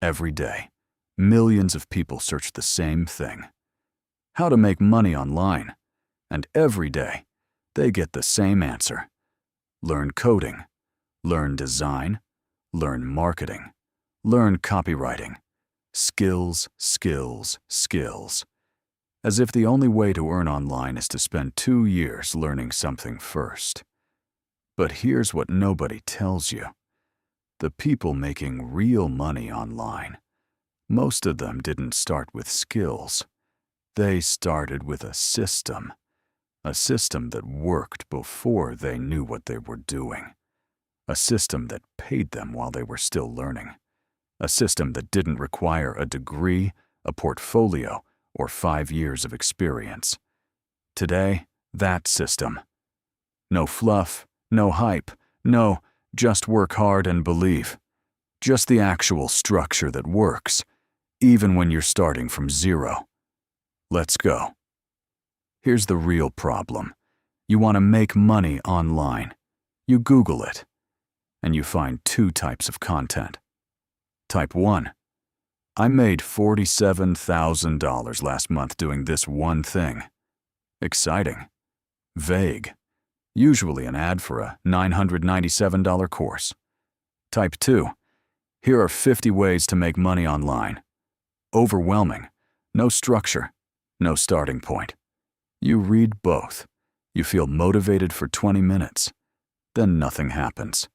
Every day, millions of people search the same thing: how to make money online. And every day, they get the same answer: learn coding, learn design, learn marketing, learn copywriting. Skills, skills, skills. As if the only way to earn online is to spend 2 years learning something first. But here's what nobody tells you. The people making real money online, most of them didn't start with skills. They started with a system that worked before they knew what they were doing. A system that paid them while they were still learning. A system that didn't require a degree, a portfolio, or 5 years of experience. Today, that system. No fluff, no hype, no just work hard and believe. Just the actual structure that works, even when you're starting from zero. Let's go. Here's the real problem. You want to make money online. You Google it, and you find 2 types of content. Type 1. I made $47,000 last month doing this one thing. Exciting. Vague. Usually an ad for a $997 course. Type 2. Here are 50 ways to make money online. Overwhelming. No structure. No starting point. You read both. You feel motivated for 20 minutes. Then nothing happens.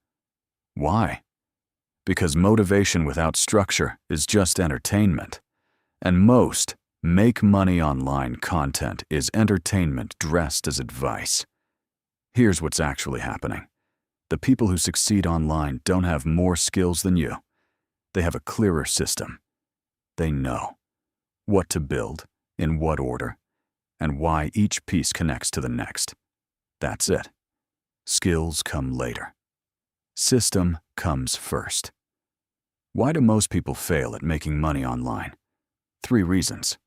Why? Because motivation without structure is just entertainment. And most make money online content is entertainment dressed as advice. Here's what's actually happening. The people who succeed online don't have more skills than you. They have a clearer system. They know what to build, in what order, and why each piece connects to the next. That's it. Skills come later. System comes first. Why do most people fail at making money online? 3 reasons.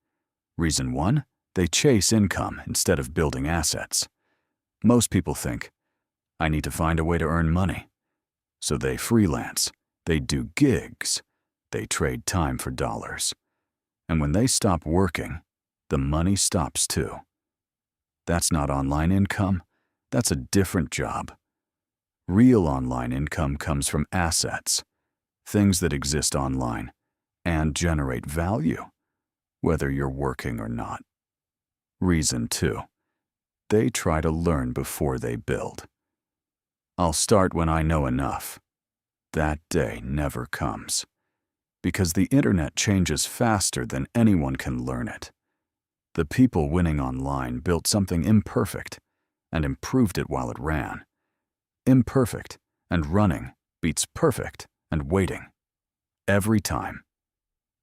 Reason 1, they chase income instead of building assets. Most people think, I need to find a way to earn money. So they freelance, they do gigs, they trade time for dollars. And when they stop working, the money stops too. That's not online income, that's a different job. Real online income comes from assets, things that exist online and generate value, whether you're working or not. Reason 2, they try to learn before they build. I'll start when I know enough. That day never comes, because the internet changes faster than anyone can learn it. The people winning online built something imperfect and improved it while it ran. Imperfect and running beats perfect and waiting. Every time.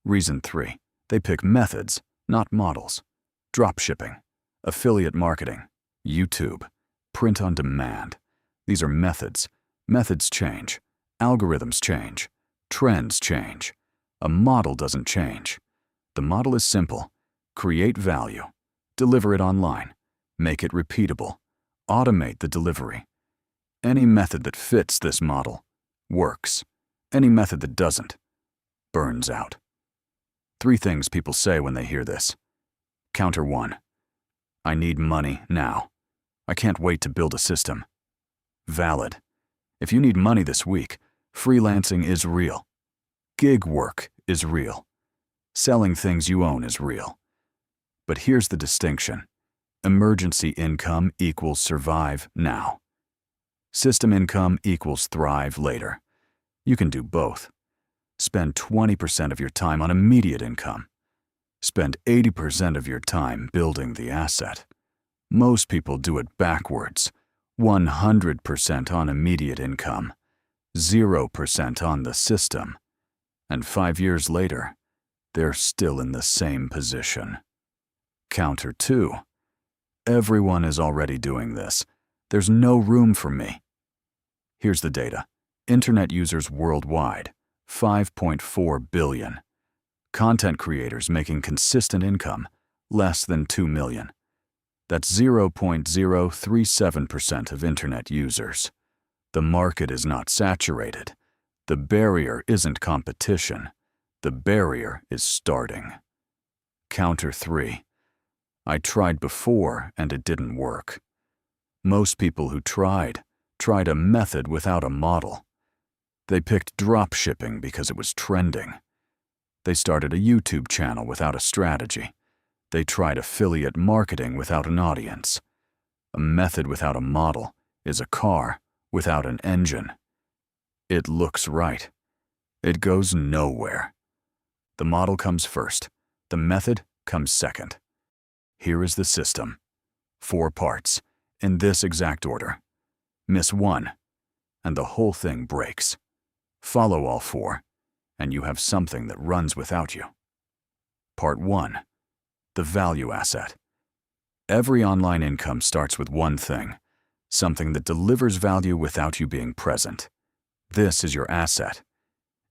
Reason 3, they pick methods, not models. Dropshipping, affiliate marketing, YouTube, print on demand. These are methods. Methods change. Algorithms change. Trends change. A model doesn't change. The model is simple. Create value. Deliver it online. Make it repeatable. Automate the delivery. Any method that fits this model works. Any method that doesn't burns out. 3 things people say when they hear this. Counter 1. I need money now. I can't wait to build a system. Valid. If you need money this week, freelancing is real. Gig work is real. Selling things you own is real. But here's the distinction. Emergency income equals survive now. System income equals thrive later. You can do both. Spend 20% of your time on immediate income. Spend 80% of your time building the asset. Most people do it backwards. 100% on immediate income, 0% on the system. And 5 years later, they're still in the same position. Counter 2. Everyone is already doing this. There's no room for me. Here's the data. Internet users worldwide, 5.4 billion. Content creators making consistent income, less than 2 million. That's 0.037% of internet users. The market is not saturated. The barrier isn't competition. The barrier is starting. Counter 3. I tried before and it didn't work. Most people who tried a method without a model. They picked drop shipping because it was trending. They started a YouTube channel without a strategy. They tried affiliate marketing without an audience. A method without a model is a car without an engine. It looks right. It goes nowhere. The model comes first. The method comes second. Here is the system. 4 parts, in this exact order. Miss one, and the whole thing breaks. Follow all 4, and you have something that runs without you. Part 1. The value asset. Every online income starts with one thing, something that delivers value without you being present. This is your asset.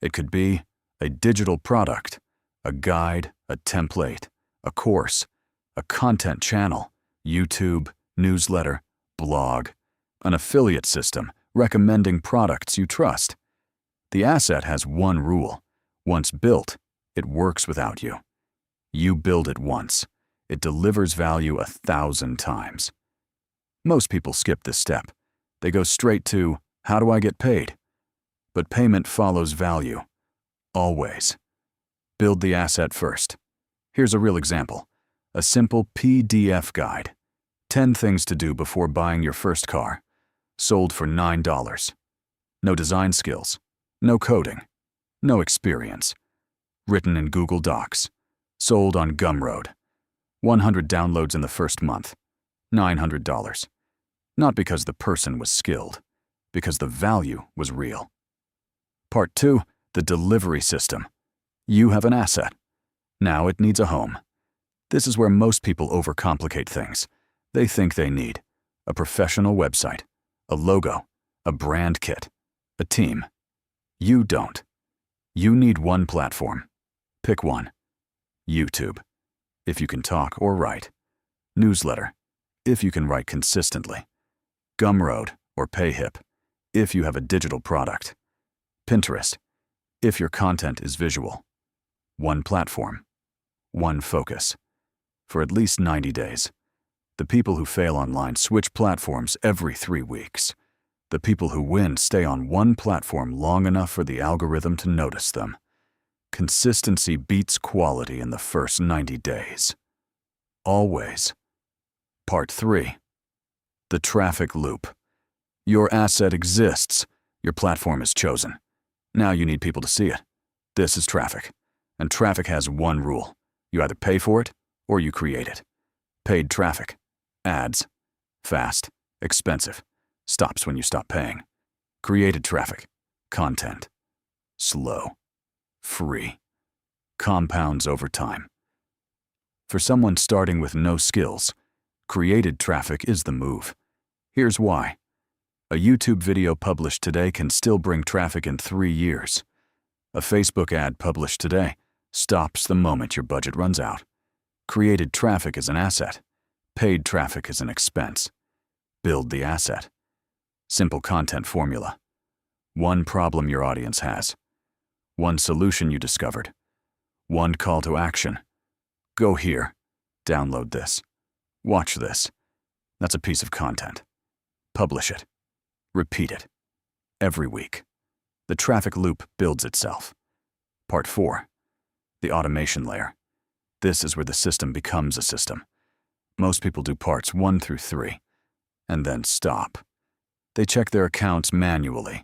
It could be a digital product, a guide, a template, a course, a content channel, YouTube, newsletter, blog, an affiliate system recommending products you trust. The asset has one rule. Once built, it works without you. You build it once. It delivers value 1,000 times. Most people skip this step. They go straight to, how do I get paid? But payment follows value. Always. Build the asset first. Here's a real example. A simple PDF guide. 10 things to do before buying your first car. Sold for $9. No design skills. No coding. No experience. Written in Google Docs. Sold on Gumroad. 100 downloads in the first month. $900. Not because the person was skilled, because the value was real. Part 2, the delivery system. You have an asset. Now it needs a home. This is where most people overcomplicate things. They think they need a professional website, a logo, a brand kit, a team. You don't. You need one platform. Pick one. YouTube, if you can talk or write. Newsletter, if you can write consistently. Gumroad or PayHip, if you have a digital product. Pinterest, if your content is visual. One platform. One focus. For at least 90 days. The people who fail online switch platforms every 3 weeks. The people who win stay on one platform long enough for the algorithm to notice them. Consistency beats quality in the first 90 days. Always. Part 3. The traffic loop. Your asset exists. Your platform is chosen. Now you need people to see it. This is traffic. And traffic has one rule. You either pay for it or you create it. Paid traffic. Ads. Fast. Expensive. Stops when you stop paying. Created traffic. Content. Slow. Free. Compounds over time. For someone starting with no skills, created traffic is the move. Here's why. A YouTube video published today can still bring traffic in 3 years. A Facebook ad published today stops the moment your budget runs out. Created traffic is an asset. Paid traffic is an expense. Build the asset. Simple content formula. One problem your audience has. One solution you discovered. One call to action. Go here. Download this. Watch this. That's a piece of content. Publish it. Repeat it. Every week. The traffic loop builds itself. Part 4. The automation layer. This is where the system becomes a system. Most people do parts 1 through 3, and then stop. They check their accounts manually.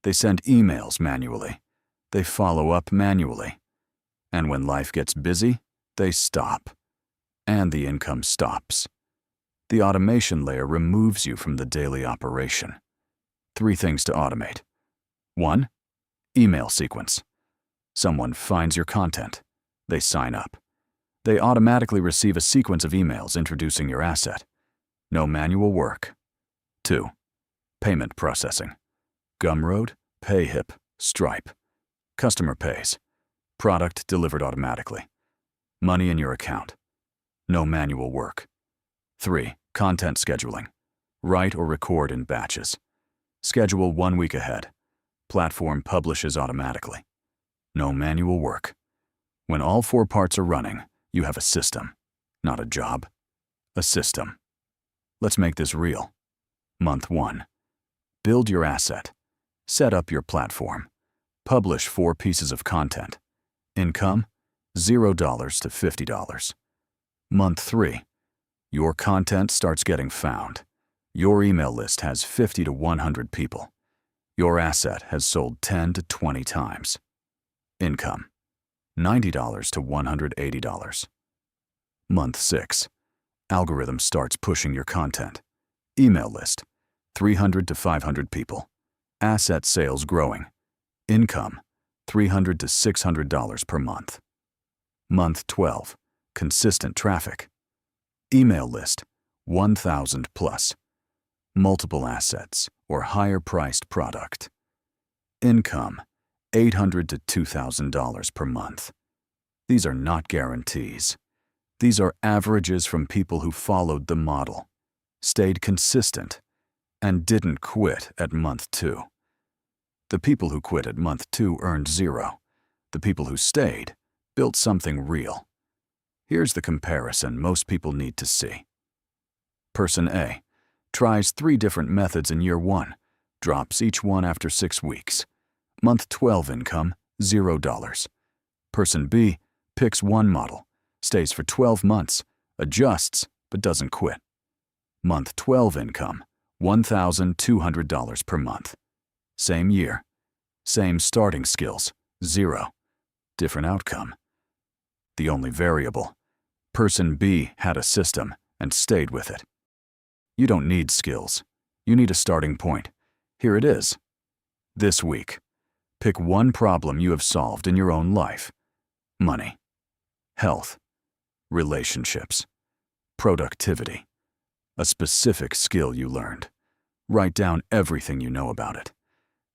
They send emails manually. They follow up manually. And when life gets busy, they stop. And the income stops. The automation layer removes you from the daily operation. 3 things to automate. 1. Email sequence. Someone finds your content. They sign up. They automatically receive a sequence of emails introducing your asset. No manual work. 2. Payment processing. Gumroad, PayHip, Stripe. Customer pays. Product delivered automatically. Money in your account. No manual work. 3. Content scheduling. Write or record in batches. Schedule 1 week ahead. Platform publishes automatically. No manual work. When all 4 parts are running, you have a system, not a job. A system. Let's make this real. Month 1. Build your asset. Set up your platform. Publish 4 pieces of content. Income, $0 to $50. Month 3. Your content starts getting found. Your email list has 50 to 100 people. Your asset has sold 10 to 20 times. Income, $90 to $180. Month 6. Algorithm starts pushing your content. Email list, 300 to 500 people. Asset sales growing. Income, $300 to $600 per month. Month 12. Consistent traffic. Email list, 1,000 plus. Multiple assets or higher priced product. Income, $800 to $2,000 per month. These are not guarantees. These are averages from people who followed the model, stayed consistent, and didn't quit at month 2. The people who quit at month 2 earned 0. The people who stayed built something real. Here's the comparison most people need to see. Person A tries 3 different methods in year 1, drops each one after 6 weeks. Month 12 income, $0. Person B picks one model, stays for 12 months, adjusts, but doesn't quit. Month 12 income, $1,200 per month. Same year, same starting skills, 0. Different outcome. The only variable, person B had a system and stayed with it. You don't need skills. You need a starting point. Here it is. This week, pick one problem you have solved in your own life. Money, health, relationships, productivity, a specific skill you learned. Write down everything you know about it,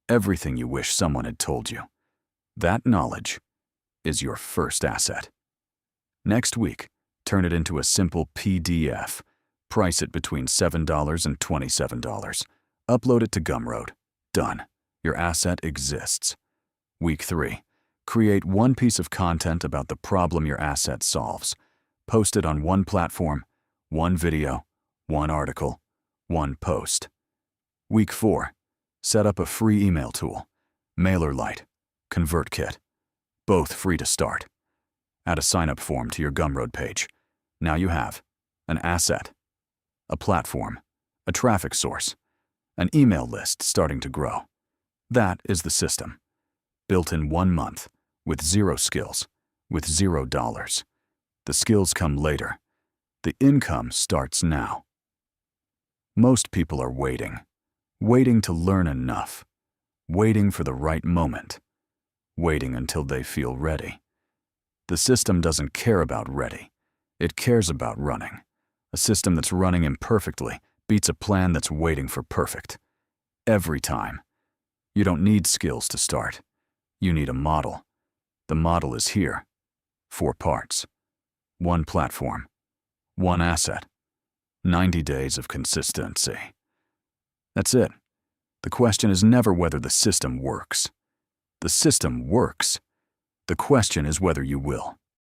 everything you wish someone had told you. That knowledge is your first asset. Next week, turn it into a simple PDF. Price it between $7 and $27. Upload it to Gumroad. Done. Your asset exists. Week 3. Create one piece of content about the problem your asset solves. Post it on one platform, one video, one article, one post. Week 4. Set up a free email tool. MailerLite, ConvertKit. Both free to start. Add a sign-up form to your Gumroad page. Now you have an asset, a platform, a traffic source, an email list starting to grow. That is the system. Built in 1 month, with 0 skills, with $0. The skills come later. The income starts now. Most people are waiting to learn enough, waiting for the right moment, waiting until they feel ready. The system doesn't care about ready. It cares about running. A system that's running imperfectly beats a plan that's waiting for perfect. Every time. You don't need skills to start. You need a model. The model is here. 4 parts. 1 platform. 1 asset. 90 days of consistency. That's it. The question is never whether the system works. The system works. The question is whether you will.